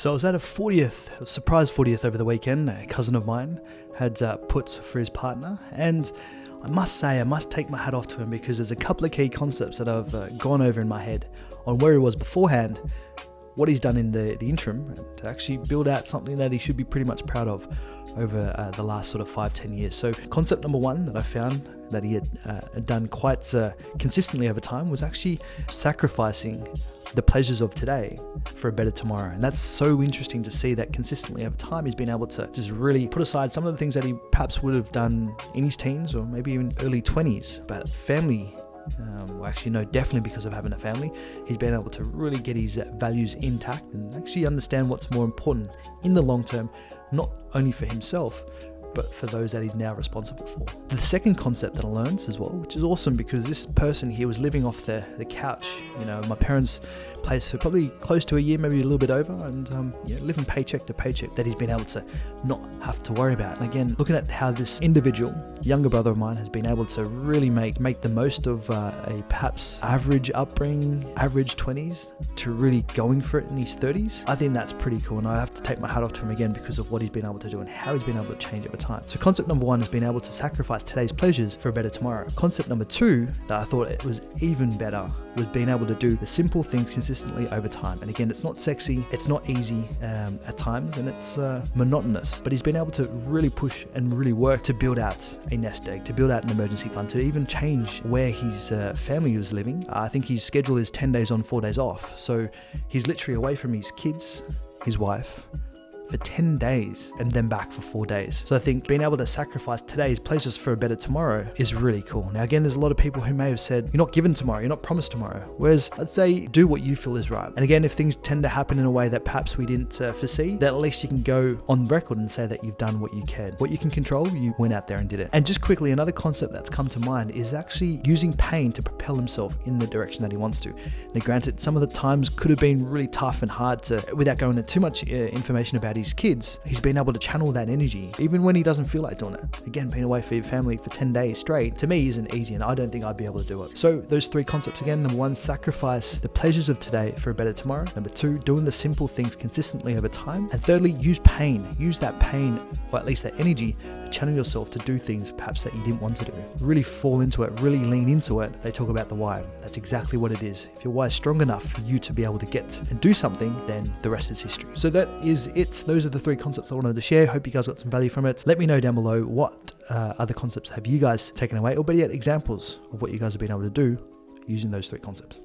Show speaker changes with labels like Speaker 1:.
Speaker 1: So I was at a 40th, a surprise 40th over the weekend. A cousin of mine had put for his partner, and I must take my hat off to him, because there's a couple of key concepts that I've gone over in my head on where he was beforehand, what he's done in the interim, to actually build out something that he should be pretty much proud of over the last sort of 5-10 years. So concept number one that I found that he had done quite consistently over time was actually sacrificing the pleasures of today for a better tomorrow. And that's so interesting to see that consistently over time he's been able to just really put aside some of the things that he perhaps would have done in his teens or maybe even early 20s. But family, definitely because of having a family, he's been able to really get his values intact and actually understand what's more important in the long term, not only for himself, but for those that he's now responsible for. The second concept that I learned as well, which is awesome, because this person here was living off the couch, my parents' place for probably close to a year, maybe a little bit over, and living paycheck to paycheck, that he's been able to not have to worry about. And again, looking at how this individual, younger brother of mine, has been able to really make the most of a perhaps average upbringing, average 20s, to really going for it in his 30s. I think that's pretty cool, and I have to take my hat off to him again because of what he's been able to do and how he's been able to change over time. So concept number one has been able to sacrifice today's pleasures for a better tomorrow. Concept number two that I thought it was even better was being able to do the simple things consistently over time. And again, it's not sexy, it's not easy at times, and it's monotonous, but he's been able to really push and really work to build out a nest egg, to build out an emergency fund, to even change where his family was living. I think his schedule is 10 days on, 4 days off. So he's literally away from his kids, his wife, for 10 days and then back for 4 days. So I think being able to sacrifice today's pleasures for a better tomorrow is really cool. Now again, there's a lot of people who may have said, you're not given tomorrow, you're not promised tomorrow. Whereas I'd say do what you feel is right. And again, if things tend to happen in a way that perhaps we didn't foresee, then at least you can go on record and say that you've done what you can. What you can control, you went out there and did it. And just quickly, another concept that's come to mind is actually using pain to propel himself in the direction that he wants to. Now granted, some of the times could have been really tough and hard to, without going into too much information about his kids, he's been able to channel that energy even when he doesn't feel like doing it. Again, being away from your family for 10 days straight, to me, isn't easy, and I don't think I'd be able to do it. So those three concepts again: number one, sacrifice the pleasures of today for a better tomorrow. Number two, doing the simple things consistently over time. And thirdly, use pain. Use that pain, or at least that energy, to channel yourself to do things perhaps that you didn't want to do. Really fall into it, really lean into it. They talk about the why. That's exactly what it is. If your why is strong enough for you to be able to get and do something, then the rest is history. So that is it. Those are the three concepts I wanted to share. Hope you guys got some value from it. Let me know down below what other concepts have you guys taken away, or better yet, examples of what you guys have been able to do using those three concepts.